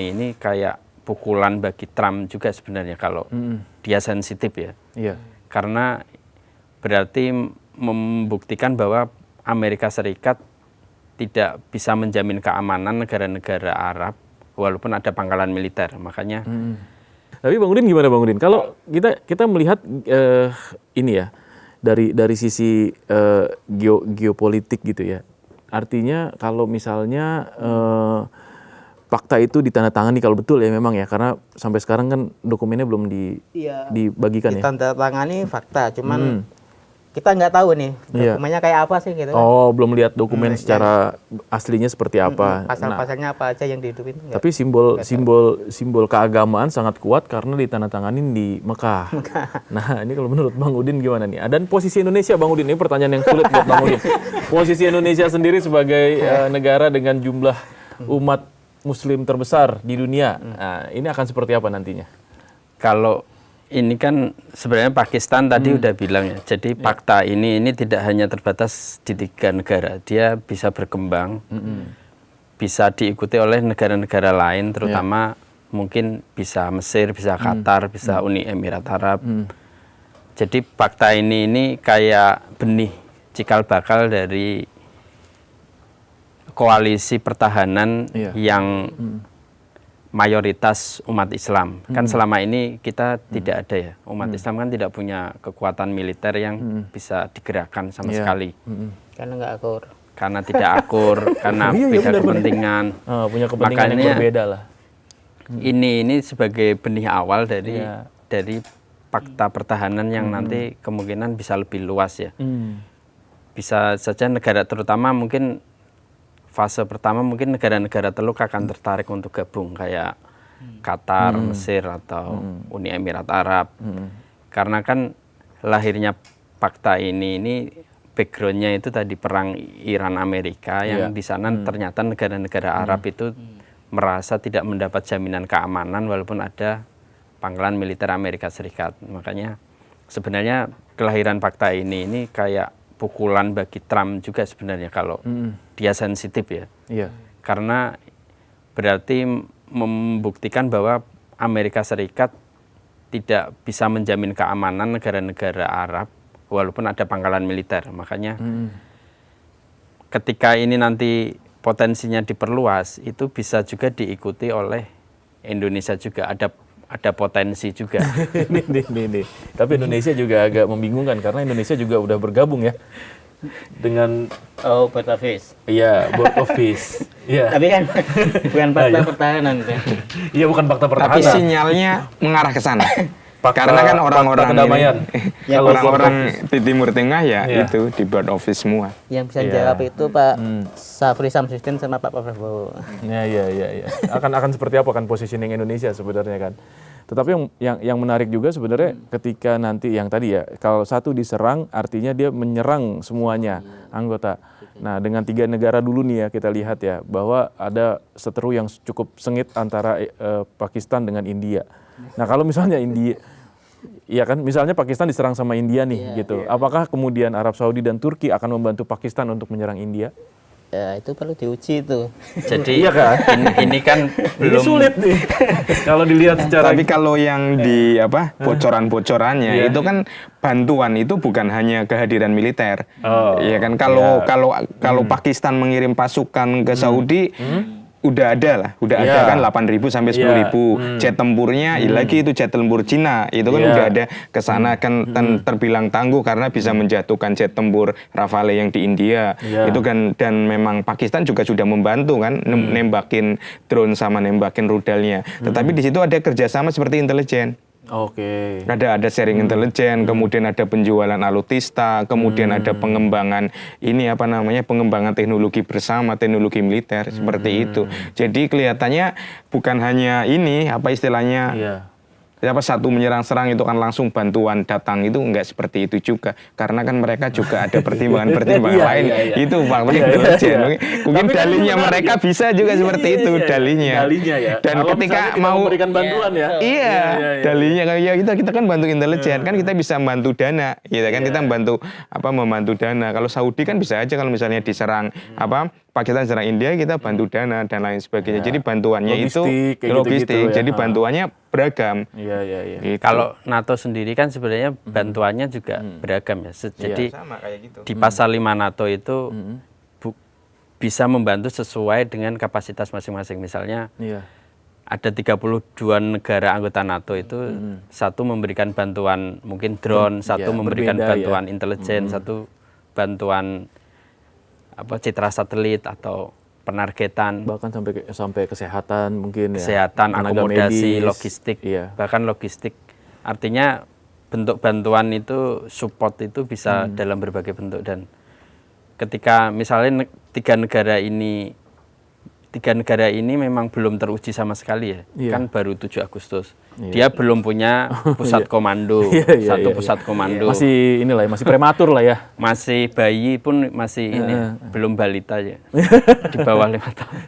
ini kayak pukulan bagi Trump juga sebenarnya kalau dia sensitif ya. Karena berarti membuktikan bahwa Amerika Serikat tidak bisa menjamin keamanan negara-negara Arab walaupun ada pangkalan militer. Makanya Tapi Bang Udin gimana Bang Udin? Kalau kita melihat ini ya dari sisi geopolitik gitu ya. Artinya kalau misalnya fakta itu ditandatangani kalau betul ya memang ya, karena sampai sekarang kan dokumennya belum dibagikan ya. Ditandatangani fakta, cuman kita nggak tahu nih dokumennya kayak apa sih gitu. Oh, belum lihat dokumen secara aslinya seperti apa. Pasal-pasalnya apa aja yang dihidupin. Tapi simbol keagamaan sangat kuat karena ditandatanganin di Mekah. Nah, ini kalau menurut Bang Udin gimana nih? Dan posisi Indonesia Bang Udin, ini pertanyaan yang sulit buat Bang Udin. Posisi Indonesia sendiri sebagai negara dengan jumlah umat Muslim terbesar di dunia. Nah, ini akan seperti apa nantinya? kalau ini kan sebenarnya Pakistan tadi udah bilang ya. Jadi fakta ini tidak hanya terbatas di 3 negara. Dia bisa berkembang, bisa diikuti oleh negara-negara lain, terutama mungkin bisa Mesir, bisa Qatar, bisa Uni Emirat Arab. Jadi fakta ini kayak benih cikal bakal dari koalisi pertahanan yang mayoritas umat Islam. Kan selama ini kita tidak ada ya. Umat Islam kan tidak punya kekuatan militer yang bisa digerakkan sama sekali. Karena nggak akur. Karena tidak akur, karena beda kepentingan. Punya kepentingan yang berbeda lah. Ini sebagai benih awal dari fakta pertahanan yang nanti kemungkinan bisa lebih luas ya. Bisa saja negara terutama mungkin fase pertama mungkin negara-negara Teluk akan tertarik untuk gabung kayak Qatar, Mesir atau Uni Emirat Arab. Karena kan lahirnya fakta ini backgroundnya itu tadi perang Iran Amerika yang di sana ternyata negara-negara Arab itu merasa tidak mendapat jaminan keamanan walaupun ada pangkalan militer Amerika Serikat. Makanya sebenarnya kelahiran fakta ini kayak pukulan bagi Trump juga sebenarnya kalau dia sensitif ya. Karena berarti membuktikan bahwa Amerika Serikat tidak bisa menjamin keamanan negara-negara Arab walaupun ada pangkalan militer. Makanya ketika ini nanti potensinya diperluas, itu bisa juga diikuti oleh Indonesia juga. Ada potensi juga. Nih. Tapi Indonesia juga agak membingungkan karena Indonesia juga udah bergabung ya dengan Board of Peace. Iya, Board of Peace. Iya. Tapi kan bukan fakta pertahanan. Iya, bukan fakta pertahanan. Tapi sinyalnya mengarah ke sana. Karena kan orang-orang ini, orang-orang di Timur Tengah ya itu di Board of Peace semua. Yang bisa jawab itu Pak Syafri Samsudin sama Pak Prabowo. Iya. Akan seperti apa kan positioning Indonesia sebenarnya kan. Tetapi yang menarik juga sebenarnya ketika nanti yang tadi ya, kalau satu diserang artinya dia menyerang semuanya anggota. Nah, dengan 3 negara dulu nih ya kita lihat ya bahwa ada seteru yang cukup sengit antara Pakistan dengan India. Nah, kalau misalnya India, ya kan, misalnya Pakistan diserang sama India nih, gitu. Apakah kemudian Arab Saudi dan Turki akan membantu Pakistan untuk menyerang India? Ya, itu perlu diuji itu. Jadi iya kan? Ini kan belum sulit nih. Kalau dilihat secara. Tapi kalau yang di bocoran-bocorannya itu kan bantuan itu bukan hanya kehadiran militer. Ya kan kalau Pakistan mengirim pasukan ke Saudi udah ada kan 8.000 sampai 10.000 jet tempurnya, lagi itu jet tempur Cina itu kan udah ada ke sana kan terbilang tangguh karena bisa menjatuhkan jet tempur Rafale yang di India itu kan, dan memang Pakistan juga sudah membantu kan nembakin drone sama nembakin rudalnya. Tetapi di situ ada kerjasama seperti intelijen. Ada sharing intelijen, kemudian ada penjualan alutsista, kemudian ada pengembangan pengembangan teknologi bersama, teknologi militer seperti itu. Jadi kelihatannya bukan hanya satu menyerang-serang itu kan langsung bantuan datang, itu enggak seperti itu juga karena kan mereka juga ada pertimbangan-pertimbangan lain. Itu faktor intelijen. Mungkin dalihnya mereka bisa juga seperti itu dalihnya. Dan kalau ketika mau memberikan bantuan dalihnya kayak kita kan bantu intelijen, kan kita bisa membantu dana, gitu kan kita membantu dana. Kalau Saudi kan bisa aja kalau misalnya diserang Pakistan serang India, kita bantu dana dan lain sebagainya. Jadi bantuannya Logistik, kayak itu logistik. gitu-gitu ya. Jadi bantuannya beragam. Iya. Gitu. Kalau NATO sendiri kan sebenarnya bantuannya juga beragam ya. Jadi Sama kayak gitu. di pasal 5 NATO itu bisa membantu sesuai dengan kapasitas masing-masing. Misalnya Iya. ada 32 negara anggota NATO itu satu memberikan bantuan mungkin drone, satu memberikan berbeda, bantuan intelijen, satu bantuan citra satelit atau penargetan, Bahkan sampai kesehatan mungkin ya. kesehatan, Tenaga akomodasi, medis. logistik, Iya. bahkan logistik. Artinya bentuk bantuan itu, support itu bisa dalam berbagai bentuk. Dan ketika misalnya tiga negara ini memang belum teruji sama sekali ya, Iya. kan baru 7 Agustus. Dia belum punya pusat komando, Iya. pusat komando. Masih masih prematur lah ya. Masih bayi pun masih belum balita ya, di bawah 5 tahun.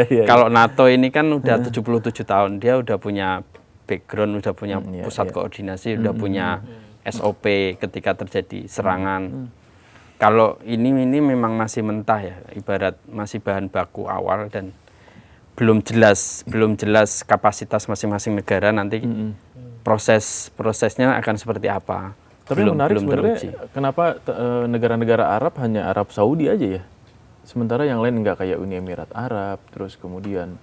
Iya. Kalau NATO ini kan udah 77 tahun, dia udah punya background, udah punya pusat koordinasi, udah punya SOP ketika terjadi serangan. Kalau ini memang masih mentah ya, ibarat masih bahan baku awal dan belum jelas kapasitas masing-masing negara nanti prosesnya akan seperti apa. Tapi yang menarik sebenarnya kenapa negara-negara Arab hanya Arab Saudi aja ya? Sementara yang lain nggak kayak Uni Emirat Arab, terus kemudian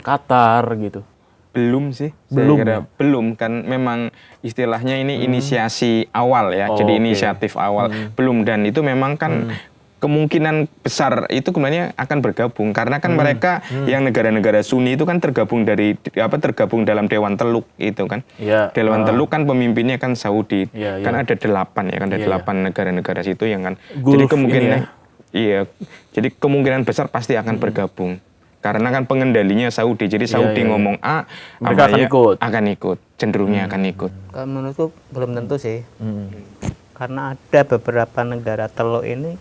Qatar gitu. Belum sih, Belum, saya kira belum kan memang istilahnya ini inisiasi awal ya, jadi inisiatif awal belum, dan itu memang kan kemungkinan besar itu kemudian akan bergabung karena kan mereka yang negara-negara Sunni itu kan tergabung dalam Dewan Teluk itu kan. Iya. Dewan Teluk kan pemimpinnya kan Saudi. Iya, Kan iya. ada 8 ya kan, ada 8 negara-negara situ yang kan. Gulf Jadi ini kemungkinan ya. iya. Jadi kemungkinan besar pasti akan bergabung. Karena kan pengendalinya Saudi. Jadi Saudi ngomong A, Mereka akan ikut. Akan ikut. Cenderungnya akan ikut. Kalau menurutku belum tentu sih. Karena ada beberapa negara Teluk ini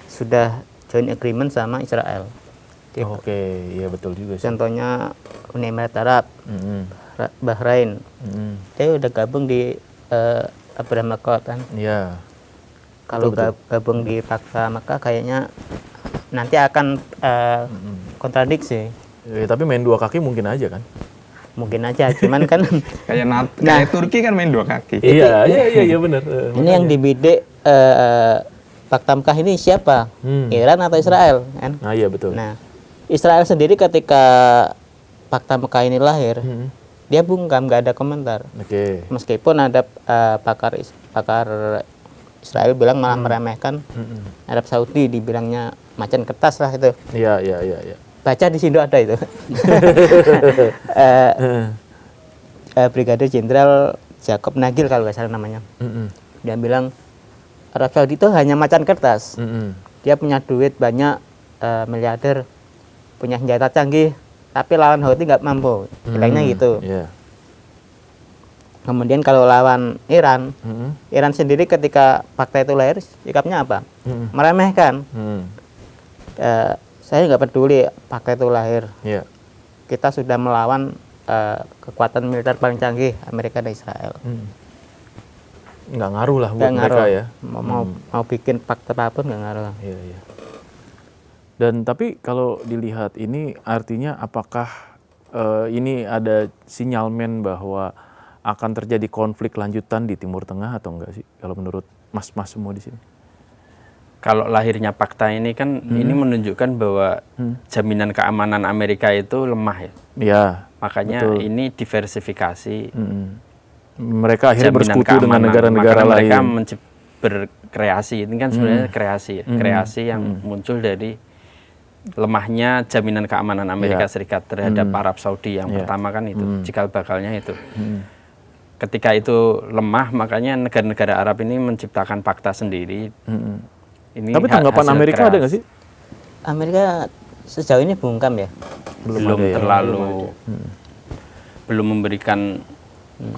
sudah joint agreement sama Israel. Oke, iya betul juga sih. Contohnya Uni Emirat Arab, Bahrain, dia udah gabung di Abraham Accord kan. Iya. Kalau gabung di Pakta maka kayaknya nanti akan kontradiksi. Tapi main dua kaki mungkin aja kan? Mungkin aja, cuman kan Kayak Turki kan main 2 kaki. Iya benar. ini yang dibidik Pakta Mekah ini siapa? Iran atau Israel kan? Nah iya betul. Nah, Israel sendiri ketika Pakta Mekah ini lahir, dia bungkam, nggak ada komentar. Oke. Meskipun ada pakar Israel bilang malah meremehkan Arab Saudi, dibilangnya macan kertas lah itu. Iya. Baca di Sindo ada itu. Brigadir Jenderal Jacob Nagil kalau nggak salah namanya. Dia bilang Arab Saudi itu hanya macan kertas. Dia punya duit banyak, miliarder, punya senjata canggih, tapi lawan Houthi nggak mampu. Bilangnya gitu. Iya. Kemudian kalau lawan Iran, Iran sendiri ketika fakta itu lahir, sikapnya apa? Meremehkan. Saya nggak peduli fakta itu lahir. Iya. Kita sudah melawan kekuatan militer paling canggih, Amerika dan Israel. Nggak ngaruh lah buat Nggak mereka ngaruh. ya. Mau bikin fakta apapun nggak ngaruh. Iya. Dan tapi kalau dilihat ini artinya apakah ini ada sinyalmen bahwa akan terjadi konflik lanjutan di Timur Tengah atau enggak sih? Kalau menurut mas-mas semua di sini? Kalau lahirnya Pakta ini kan ini menunjukkan bahwa jaminan keamanan Amerika itu lemah ya. Iya. Makanya betul. ini diversifikasi. Mereka akhirnya Jaminan bersekutu dengan keamanan. negara-negara Maka lain. mereka berkreasi. Ini kan sebenarnya kreasi ya. Kreasi yang muncul dari lemahnya jaminan keamanan Amerika Serikat terhadap Arab Saudi yang pertama kan itu, cikal bakalnya itu. Ketika itu lemah, makanya negara-negara Arab ini menciptakan Pakta sendiri. Ini Tapi tanggapan hasil Amerika keras. ada nggak sih? Amerika sejauh ini bungkam ya. Belum ada ya? terlalu belum memberikan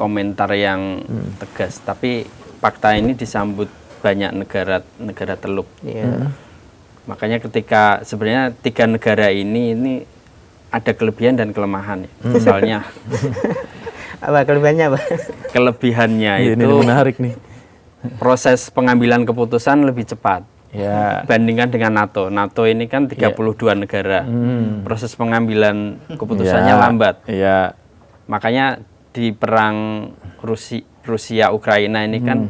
komentar yang tegas, tapi Pakta ini disambut banyak negara teluk. Iya. Makanya ketika sebenarnya 3 negara ini ada kelebihan dan kelemahan ya. Misalnya Apa kelebihannya apa? kelebihannya Iya, itu ini menarik nih. proses pengambilan keputusan lebih cepat. Ya. Bandingkan dengan NATO. NATO ini kan 32 negara. Proses pengambilan keputusannya lambat. Iya. Makanya di perang Rusia Ukraina ini kan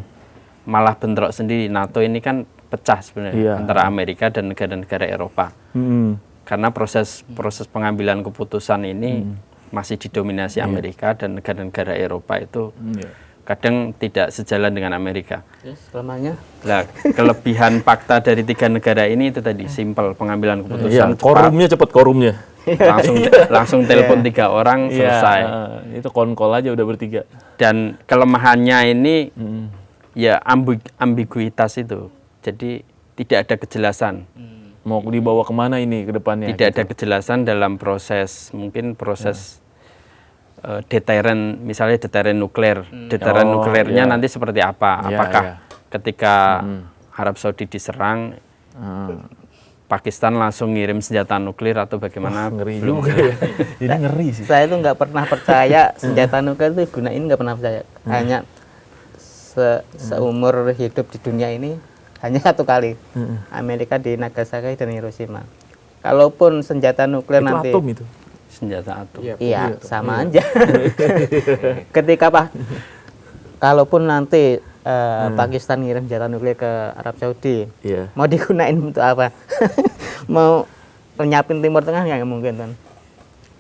malah bentrok sendiri. NATO ini kan pecah sebenarnya antara Amerika dan negara-negara Eropa. Karena proses pengambilan keputusan ini masih didominasi Amerika, dan negara-negara Eropa itu kadang tidak sejalan dengan Amerika. Selamanya. Nah, kelebihan fakta dari 3 negara ini itu tadi simple pengambilan keputusan cepat, Korumnya cepat korumnya. langsung telepon 3 orang selesai. Itu konkol aja udah bertiga. Dan kelemahannya ini ya ambiguitas itu. Jadi tidak ada kejelasan. Mau dibawa kemana ini ke depannya? Tidak ada kejelasan dalam proses deterren, misalnya deterren nuklir. Deterren nuklirnya nanti seperti apa? Apakah ketika Arab Saudi diserang, Pakistan langsung ngirim senjata nuklir atau bagaimana? Ngeri Belum. juga ya. Ini ngeri sih. Saya tuh nggak pernah percaya senjata nuklir itu gunain, nggak pernah percaya. Hanya seumur hidup di dunia ini hanya 1 kali. Amerika di Nagasaki dan Hiroshima. Kalaupun senjata nuklir Itu nanti atom itu. Senjata atom. iya sama aja. Ketika kalaupun nanti Pakistan ngirim senjata nuklir ke Arab Saudi, mau digunain untuk apa? Mau nyiapin Timur Tengah nggak mungkin kan?